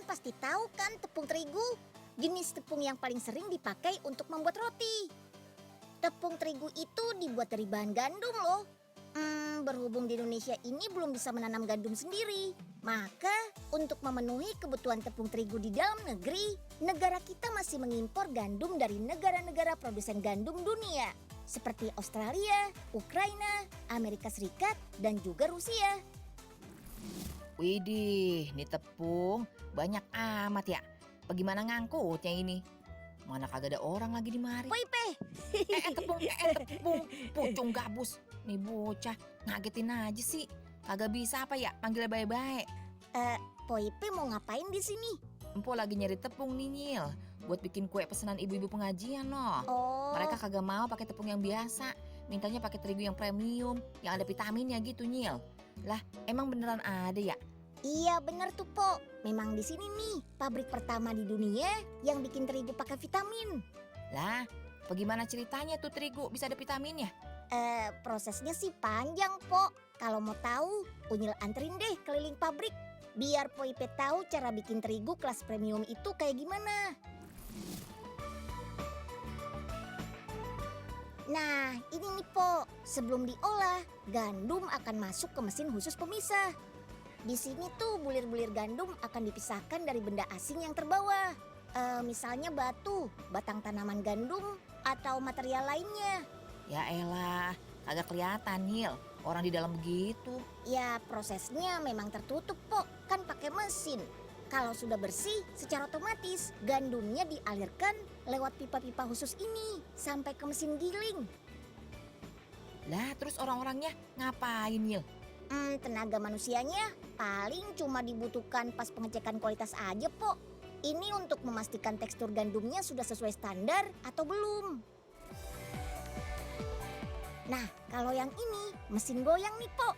pasti tahu kan tepung terigu? Jenis tepung yang paling sering dipakai untuk membuat roti. Tepung terigu itu dibuat dari bahan gandum loh. Berhubung di Indonesia ini belum bisa menanam gandum sendiri, maka untuk memenuhi kebutuhan tepung terigu di dalam negeri, negara kita masih mengimpor gandum dari negara-negara produsen gandum dunia, seperti Australia, Ukraina, Amerika Serikat, dan juga Rusia. Widih, ini tepung banyak amat ya. Bagaimana ngangkutnya ini? Mana kagak ada orang lagi di mari. Poipe, Tepung, pucung gabus. Nih bocah, ngagetin aja sih. Kagak bisa apa ya, panggil baik-baik. Poipe mau ngapain di sini? Empo lagi nyari tepung nih Nyil, buat bikin kue pesanan ibu-ibu pengajian loh. Oh, Mereka kagak mau pakai tepung yang biasa, mintanya pakai terigu yang premium, yang ada vitaminnya gitu Nyil. Lah, emang beneran ada ya? iya bener tuh Po. Memang di sini nih pabrik pertama di dunia yang bikin terigu pakai vitamin. Lah, bagaimana ceritanya tuh terigu bisa ada vitaminnya? Prosesnya sih panjang Po. Kalau mau tahu, Unyil anterin deh keliling pabrik. Biar Poipe tahu cara bikin terigu kelas premium itu kayak gimana. Nah, ini nih Po. Sebelum diolah, gandum akan masuk ke mesin khusus pemisah. Di sini tuh bulir-bulir gandum akan dipisahkan dari benda asing yang terbawa. Misalnya batu, batang tanaman gandum, atau material lainnya. Ya elah, kagak kelihatan Nyil, orang di dalam begitu. Ya prosesnya memang tertutup Po, kan pakai mesin. Kalau sudah bersih, secara otomatis gandumnya dialirkan lewat pipa-pipa khusus ini sampai ke mesin giling. Lah, terus orang-orangnya ngapain Nyil? Tenaga manusianya paling cuma dibutuhkan pas pengecekan kualitas aja Po. Ini untuk memastikan tekstur gandumnya sudah sesuai standar atau belum. Nah, kalau yang ini mesin goyang nih Po.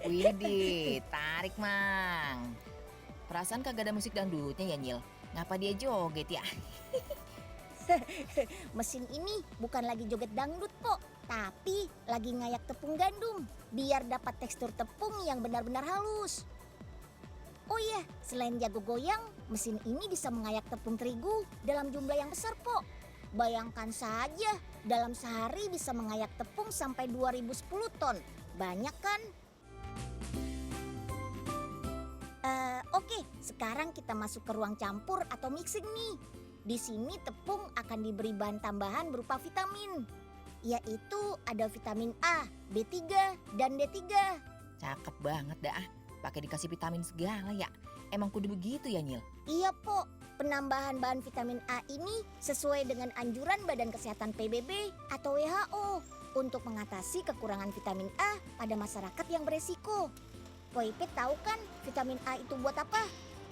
Widih, tarik Mang. Perasaan kagak ada musik dangdutnya ya Nyil? Ngapa dia joget ya? Mesin ini bukan lagi joget dangdut Po, tapi lagi ngayak tepung gandum biar dapat tekstur tepung yang benar-benar halus. Oh iya, selain jago goyang, mesin ini bisa mengayak tepung terigu dalam jumlah yang besar Po. Bayangkan saja, dalam sehari bisa mengayak tepung sampai 2010 ton. Banyak kan? Oke, sekarang kita masuk ke ruang campur atau mixing nih. Di sini tepung akan diberi bahan tambahan berupa vitamin, yaitu ada vitamin A, B3, dan D3. Cakep banget dah, pakai dikasih vitamin segala ya. Emang kudu begitu ya Nyil? Iya Po, penambahan bahan vitamin A ini sesuai dengan anjuran Badan Kesehatan PBB atau WHO untuk mengatasi kekurangan vitamin A pada masyarakat yang beresiko. Poipe tahu kan vitamin A itu buat apa?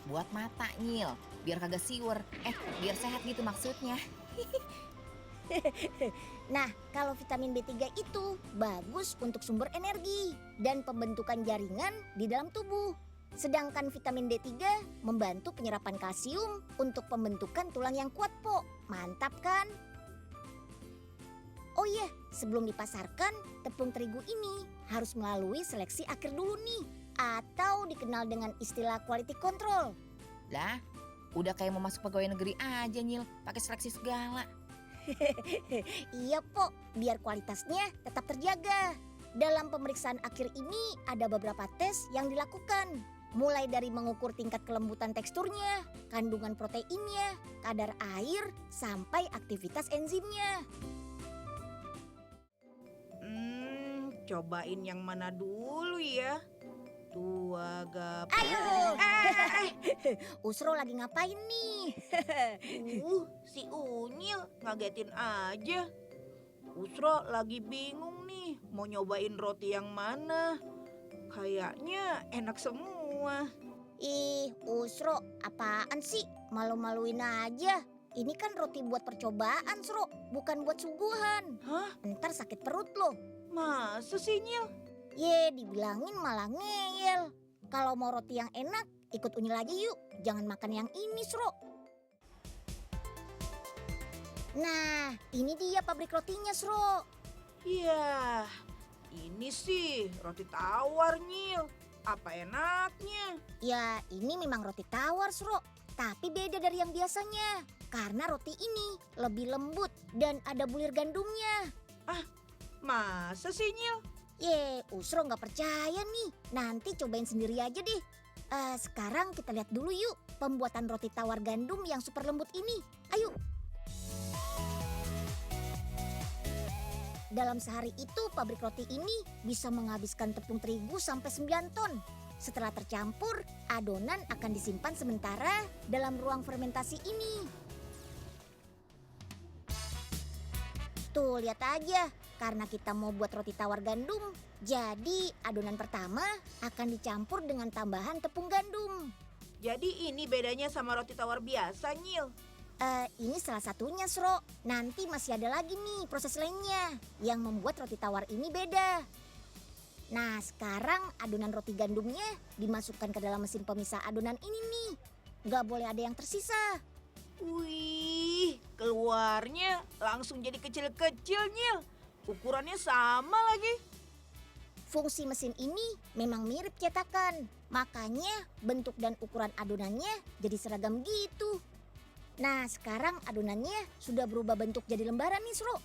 Buat mata Nyil, biar kagak siwer. Biar sehat gitu maksudnya. Nah, kalau vitamin B3 itu bagus untuk sumber energi dan pembentukan jaringan di dalam tubuh. Sedangkan vitamin D3 membantu penyerapan kalsium untuk pembentukan tulang yang kuat, Po. Mantap kan? Oh iya, sebelum dipasarkan, tepung terigu ini harus melalui seleksi akhir dulu nih, atau dikenal dengan istilah quality control. Lah, udah kayak mau masuk pegawai negeri aja Nyil, pakai seleksi segala. Iya Po, biar kualitasnya tetap terjaga. Dalam pemeriksaan akhir ini ada beberapa tes yang dilakukan. Mulai dari mengukur tingkat kelembutan teksturnya, kandungan proteinnya, kadar air, sampai aktivitas enzimnya. Cobain yang mana dulu ya? Tua gap. Ayo! Usro lagi ngapain nih? Si Unyil ngagetin aja. Usro lagi bingung nih mau nyobain roti yang mana. Kayaknya enak semua. Ih, Usro, apaan sih? Malu-maluin aja. Ini kan roti buat percobaan, Sro. Bukan buat suguhan. Hah? Ntar sakit perut loh. Masa sih Nyil? Ye, dibilangin malah ngeyel. Kalau mau roti yang enak, ikut Unyil aja yuk. Jangan makan yang ini, Sro. Nah, ini dia pabrik rotinya, Sro. Yah, ini sih roti tawar Nyil. Apa enaknya? Ya, ini memang roti tawar, Sro. Tapi beda dari yang biasanya. Karena roti ini lebih lembut dan ada bulir gandumnya. Masa sih, Nyil? Usro nggak percaya nih. Nanti cobain sendiri aja deh. Sekarang kita lihat dulu yuk pembuatan roti tawar gandum yang super lembut ini. Ayo. Dalam sehari itu pabrik roti ini bisa menghabiskan tepung terigu sampai 9 ton. Setelah tercampur, adonan akan disimpan sementara dalam ruang fermentasi ini. Tuh, lihat aja. Karena kita mau buat roti tawar gandum, jadi adonan pertama akan dicampur dengan tambahan tepung gandum. Jadi ini bedanya sama roti tawar biasa, Nyil. Ini salah satunya, Sro. Nanti masih ada lagi nih proses lainnya yang membuat roti tawar ini beda. Nah, sekarang adonan roti gandumnya dimasukkan ke dalam mesin pemisah adonan ini nih. Nggak boleh ada yang tersisa. Wih, keluarnya langsung jadi kecil-kecil, Nyil. Ukurannya sama lagi. Fungsi mesin ini memang mirip cetakan. Makanya bentuk dan ukuran adonannya jadi seragam gitu. Nah, sekarang adonannya sudah berubah bentuk jadi lembaran nih, Sro.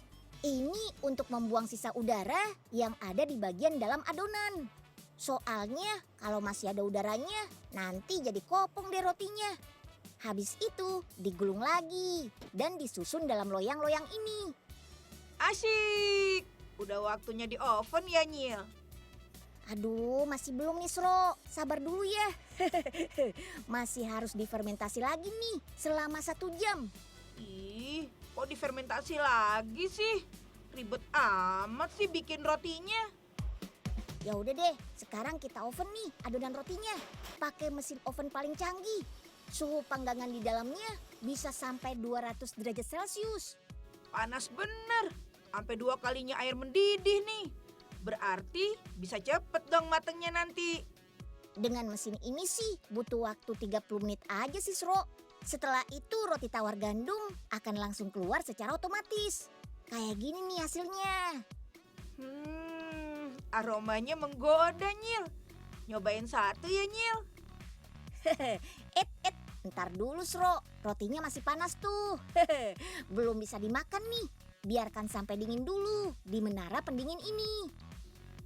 Ini untuk membuang sisa udara yang ada di bagian dalam adonan. Soalnya kalau masih ada udaranya, nanti jadi kopong deh rotinya. Habis itu digulung lagi dan disusun dalam loyang-loyang ini. Asyik. Udah waktunya di oven ya, Nyil. Aduh, masih belum nih, Sro. Sabar dulu ya. Masih harus difermentasi lagi nih selama 1 jam. Ih, kok difermentasi lagi sih? Ribet amat sih bikin rotinya. Ya udah deh, sekarang kita oven nih adonan rotinya. Pakai mesin oven paling canggih. Suhu panggangan di dalamnya bisa sampai 200 derajat Celcius. Panas bener. Sampai 2 kalinya air mendidih nih. Berarti bisa cepet dong matengnya nanti. Dengan mesin ini sih butuh waktu 30 menit aja sih, Sro. Setelah itu roti tawar gandum akan langsung keluar secara otomatis. Kayak gini nih hasilnya. Aromanya menggoda, Nyil. Nyobain satu ya, Nyil. Ntar dulu, Sro. Rotinya masih panas tuh. Belum bisa dimakan nih. Biarkan sampai dingin dulu di menara pendingin ini.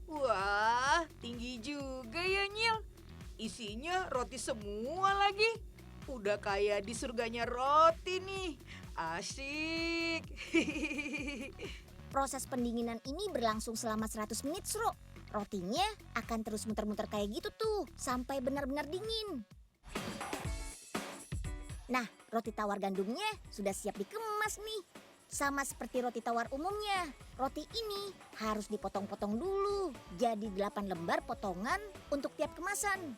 Wah, tinggi juga ya, Nyil. Isinya roti semua lagi. Udah kayak di surganya roti nih. Asyik. Proses pendinginan ini berlangsung selama 100 menit, Sro. Rotinya akan terus muter-muter kayak gitu tuh sampai benar-benar dingin. Nah, roti tawar gandumnya sudah siap dikemas nih. Sama seperti roti tawar umumnya, roti ini harus dipotong-potong dulu. Jadi 8 lembar potongan untuk tiap kemasan.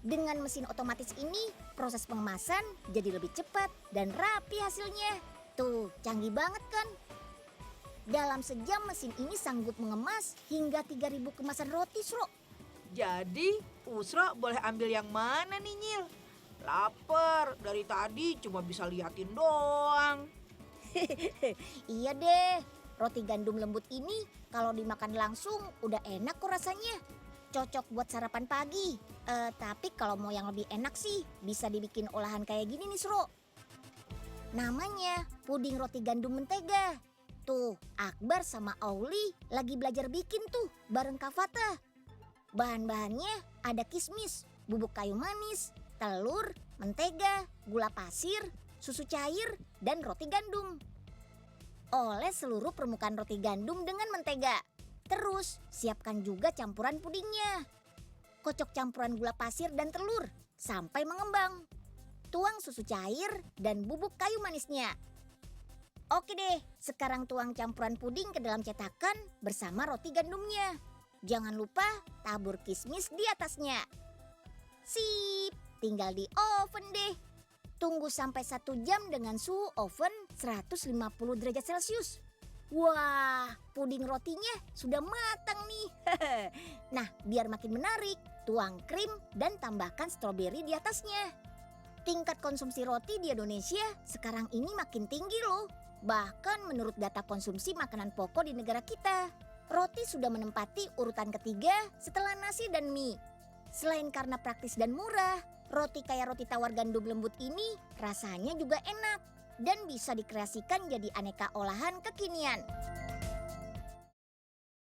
Dengan mesin otomatis ini, proses pengemasan jadi lebih cepat dan rapi hasilnya. Tuh, canggih banget kan? Dalam sejam mesin ini sanggup mengemas hingga 3.000 kemasan roti, Sro. Jadi, Usra boleh ambil yang mana nih, Nyil? Laper, dari tadi cuma bisa liatin doang. Iya deh, roti gandum lembut ini kalau dimakan langsung udah enak kok rasanya. Cocok buat sarapan pagi. Tapi kalau mau yang lebih enak sih bisa dibikin olahan kayak gini nih, Sro. Namanya puding roti gandum mentega. Tuh, Akbar sama Auli lagi belajar bikin tuh bareng Kak Fatah. Bahan-bahannya ada kismis, bubuk kayu manis, telur, mentega, gula pasir, susu cair, dan roti gandum. Oles seluruh permukaan roti gandum dengan mentega. Terus siapkan juga campuran pudingnya. Kocok campuran gula pasir dan telur sampai mengembang. Tuang susu cair dan bubuk kayu manisnya. Oke deh, sekarang tuang campuran puding ke dalam cetakan bersama roti gandumnya. Jangan lupa tabur kismis di atasnya. Sip, tinggal di oven deh. Tunggu sampai 1 jam dengan suhu oven 150 derajat Celcius. Wah, puding rotinya sudah matang nih. Nah, biar makin menarik, tuang krim dan tambahkan stroberi di atasnya. Tingkat konsumsi roti di Indonesia sekarang ini makin tinggi loh. Bahkan menurut data konsumsi makanan pokok di negara kita. Roti sudah menempati urutan ketiga setelah nasi dan mie. Selain karena praktis dan murah, roti kayak roti tawar gandum lembut ini rasanya juga enak dan bisa dikreasikan jadi aneka olahan kekinian.